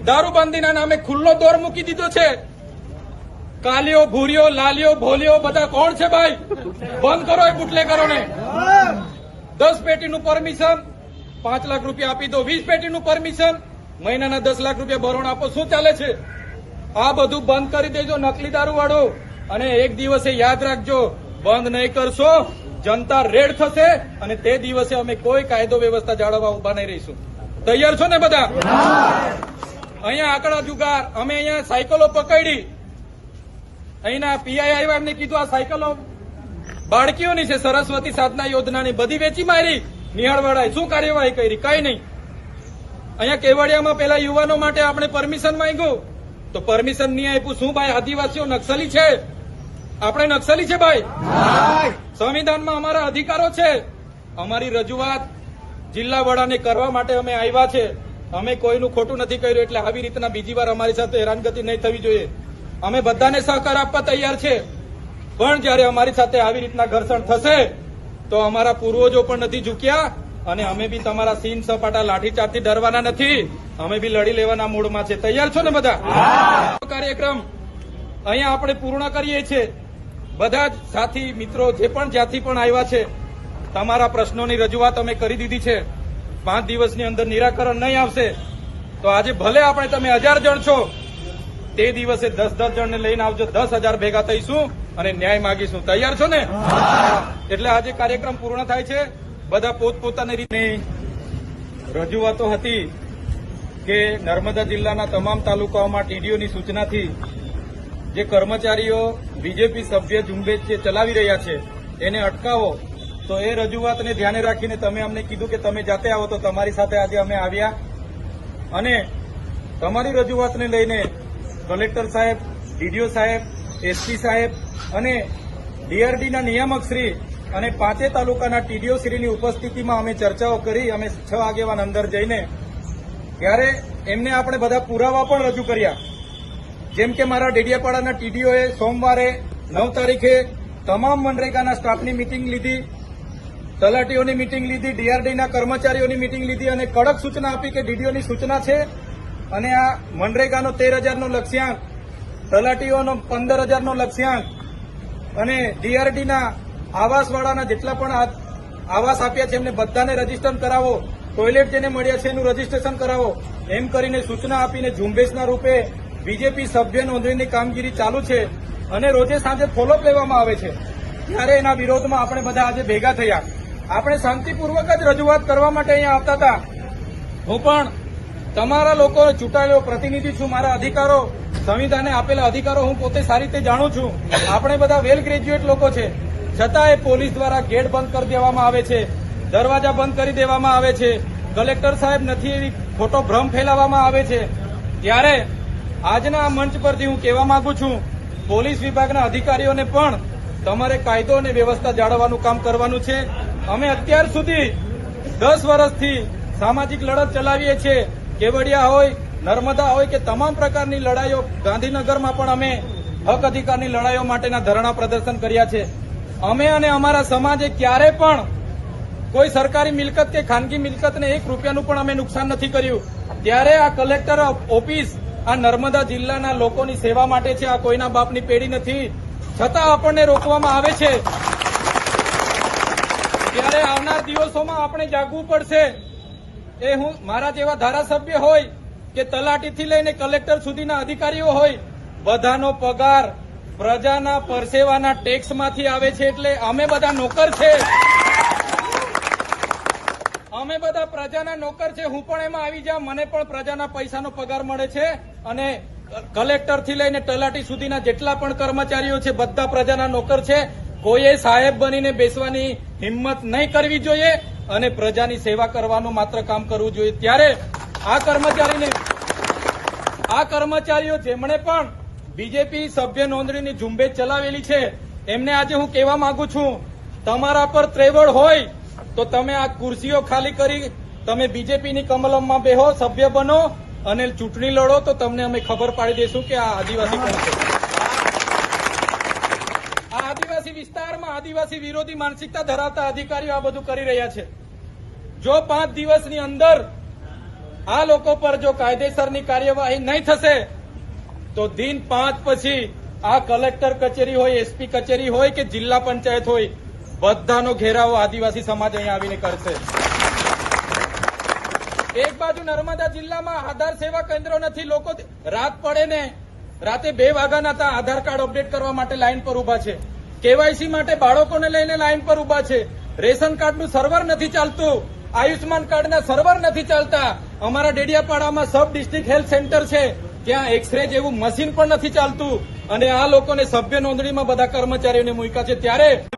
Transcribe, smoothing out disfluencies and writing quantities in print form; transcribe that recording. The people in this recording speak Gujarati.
દારૂબંધીના નામે ખુલ્લો દોર મૂકી દીધો છે। કાલિયો, ભૂરિયો, લાલિયો, ભોલિયો બધા કોણ છે ભાઈ? બંધ કરો એ બુટલેગરોને। 10 પેટીનું પરમિશન 5 લાખ રૂપિયા આપી દો, 20 પેટીનું પરમિશન મહિનાના 10 લાખ રૂપિયા ભરણ આપો। શું ચાલે છે? આ બધું બંધ કરી દેજો નકલી દારૂ વાળો। અને એક દિવસે યાદ રાખજો, બંધ નહીં કરશો જનતા રેડ થશે અને તે દિવસે અમે કોઈ કાયદો વ્યવસ્થા જાળવવા ઉભા નહીં રહીશું। તૈયાર છો ને બધા? અહીંયા આંકડા જુગાર, અમે અહીંયા સાયકલો પકડી, અહીંના પીઆઈ આવ્યા, એમને કીધું આ સાયકલો બાળકીઓની છે, સરસ્વતી સાધના યોજનાની, બધી વેચી મારી। નિહાળવાળાએ શું કાર્યવાહી કરી? કઈ નહીં। અહીંયા કેવડિયામાં પેલા યુવાનો માટે આપણે પરમિશન માંગ્યું તો પરમિશન નહીં આપ્યું। શું ભાઈ આદિવાસીઓ નક્સલી છે? આપણે નક્સલી છે ભાઈ? સંવિધાનમાં અમારા અધિકારો છે। અમારી રજૂઆત જિલ્લા વડાને કરવા માટે અમે આવ્યા છે। અમે કોઈનું ખોટું નથી કર્યું, એટલે આવી રીતના બીજી વાર અમારી સાથે હેરાનગતિ નહીં થવી જોઈએ। અમે બધાને સહકાર આપવા તૈયાર છે, પણ જયારે અમારી સાથે આવી રીતના ઘર્ષણ થશે તો અમારા પૂર્વજો પણ નથી ઝૂક્યા અને અમે બી તમારા સીન સપાટા લાઠીચાર્જથી ડરવાના નથી। અમે બી લડી લેવાના મૂડમાં છે। તૈયાર છો ને બધા? કાર્યક્રમ અહીંયા આપણે પૂર્ણ કરીએ છીએ। બધા જ સાથી મિત્રો જે પણ જ્યાંથી પણ આવ્યા છે, તમારા પ્રશ્નોની રજૂઆત અમે કરી દીધી છે। 5 દિવસની અંદર નિરાકરણ નહીં આવશે તો આજે ભલે આપણે તમે 1000 જણ છો, તે દિવસે 10-10 જણને લઈને આવજો, 10,000 ભેગા થઈશું અને ન્યાય માગીશું। તૈયાર છો ને? એટલે આજે કાર્યક્રમ પૂર્ણ થાય છે। બધા પોતપોતાની રીતે રજૂઆતો હતી કે નર્મદા જિલ્લાના તમામ તાલુકાઓમાં ટીડીઓની સૂચનાથી જે કર્મચારીઓ બીજેપી સભ્ય ઝુંબેશ જે ચલાવી રહ્યા છે એને અટકાવો। તો એ રજૂઆતને ધ્યાને રાખીને તમે અમને કીધું કે તમે જાતે આવો, તો તમારી સાથે આજે અમે આવ્યા અને તમારી રજૂઆતને લઈને કલેક્ટર સાહેબ, ડીડીઓ સાહેબ, એસપી સાહેબ અને ડીઆરડીના નિયામકશ્રી અને 5 તાલુકાના ટીડીઓ શ્રીની ઉપસ્થિતિમાં અમે ચર્ચાઓ કરી। અમે 6 આગેવાન અંદર જઈને ત્યારે એમને આપણે બધા પુરાવા પણ રજૂ કર્યા। જેમ કે મારા ડેડિયાપાડાના ટીડીઓએ સોમવારે 9 તારીખે તમામ મનરેગાના સ્ટાફની મિટિંગ લીધી, તલાટીઓની મિટિંગ લીધી, ડીઆરડીના કર્મચારીઓની મિટિંગ લીધી અને કડક સૂચના આપી કે ડીડીઓની સૂચના છે અને આ મનરેગાનો 13,000નો લક્ષ્યાંક, તલાટીઓનો 15,000નો લક્ષ્યાંક અને ડીઆરડીના આવાસવાળાના જેટલા પણ આવાસ આપ્યા છે એમને બધાને રજીસ્ટર કરાવો, ટોયલેટ જેને મળ્યા છે એનું રજીસ્ટ્રેશન કરાવો, એમ કરીને સૂચના આપીને ઝુંબેશના રૂપે બીજેપી સભ્ય નોંધણીની કામગીરી ચાલુ છે અને રોજે સાંજે ફોલોઅપ લેવામાં આવે છે। ત્યારે એના વિરોધમાં આપણે બધા આજે ભેગા થયા। આપણે શાંતિપૂર્વક જ રજૂઆત કરવા માટે અહીંયા આવતા હતા। હું પણ તમારા લોકો ચૂંટાયેલો પ્રતિનિધિ છું। મારા અધિકારો, સંવિધાને આપેલા અધિકારો હું પોતે સારી રીતે જાણું છું। આપણે બધા વેલ ગ્રેજ્યુએટ લોકો છે, છતાંય પોલીસ દ્વારા ગેટ બંધ કરી દેવામાં આવે છે, દરવાજા બંધ કરી દેવામાં આવે છે, કલેક્ટર સાહેબ નથી એવી ખોટો ભ્રમ ફેલાવવામાં આવે છે। ત્યારે આજના આ મંચ પરથી હું કહેવા માંગુ છું, પોલીસ વિભાગના અધિકારીઓને પણ તમારે કાયદો અને વ્યવસ્થા જાળવવાનું કામ કરવાનું છે। અમે અત્યાર સુધી 10 વર્ષથી સામાજિક લડત ચલાવીએ છીએ। કેવડિયા હોય, નર્મદા હોય કે તમામ પ્રકારની લડાઈઓ, ગાંધીનગરમાં પણ અમે હક અધિકારની લડાઈઓ માટેના ધરણા પ્રદર્શન કર્યા છે। અમે અને અમારા સમાજે ક્યારે પણ કોઈ સરકારી મિલકત કે ખાનગી મિલકતને 1 રૂપિયાનું પણ અમે નુકસાન નથી કર્યું। ત્યારે આ કલેક્ટર ઓફિસ આ નર્મદા જિલ્લાના લોકોની સેવા માટે છે, આ કોઈના બાપની પેઢી નથી, છતાં આપણને રોકવામાં આવે છે। ત્યારે આવનાર દિવસોમાં આપણે જાગવું પડશે। એ હું મારા જેવા ધારાસભ્ય હોય કે તલાટીથી લઈને કલેક્ટર સુધીના અધિકારીઓ હોય, બધાનો પગાર પ્રજાના પરસેવાના ટેક્સમાંથી આવે છે। એટલે અમે બધા નોકર છે, અમે બધા પ્રજાના નોકર છે। હું પણ એમાં આવી જાઉં, મને પણ પ્રજાના પૈસાનો પગાર મળે છે અને કલેક્ટરથી લઈને તલાટી સુધીના જેટલા પણ કર્મચારીઓ છે બધા પ્રજાના નોકર છે। કોઈએ સાહેબ બનીને બેસવાની હિંમત નહીં કરવી જોઈએ અને પ્રજાની સેવા કરવાનું માત્ર કામ કરવું જોઈએ। ત્યારે આ કર્મચારીઓ જેમણે પણ બીજેપી સભ્ય નોંધણીની ઝુંબેશ ચલાવેલી છે એમને આજે હું કહેવા માંગુ છું, તમારા પર ત્રેવડ હોય તો તમે આ ખુરશીઓ ખાલી કરી તમે બીજેપીની કમલમમાં બેહો, સભ્ય બનો અને ચૂંટણી લડો, તો તમને અમે ખબર પાડી દઈશું કે આ આદિવાસી કોણ છે। આ આદિવાસી વિસ્તારમાં આદિવાસી વિરોધી માનસિકતા ધરાવતા અધિકારીઓ આ બધું કરી રહ્યા છે। જો 5 દિવસની અંદર આ લોકો પર જો કાયદેસરની કાર્યવાહી નહીં થશે તો દિન 5 પછી આ કલેક્ટર કચેરી હોય, એસપી કચેરી હોય કે જિલ્લા પંચાયત હોય, બધાનો ઘેરાવો આદિવાસી સમાજ અહીંયા આવીને કરશે. એક બાજુ નર્મદા જિલ્લામાં આધાર સેવા કેન્દ્રો નથી. લોકો રાત પડે ને રાતે 2 વાગ્યાના હતા આધાર કાર્ડ અપડેટ કરવા માટે લાઈન પર ઉભા છે. કેવાયસી માટે બાળકોને લઈને લાઈન પર ઉભા છે. રેશન કાર્ડનું સર્વર નથી ચાલતું. આયુષ્માન કાર્ડના સર્વર નથી ચાલતા. અમારા ડેડિયાપાડામાં સબ ડિસ્ટ્રિક્ટ હેલ્થ સેન્ટર છે, ત્યાં એક્સરે જેવું મશીન પણ નથી ચાલતું. અને આ લોકોને સભ્ય નોંધણીમાં બધા કર્મચારીઓને મૂક્યા છે. ત્યારે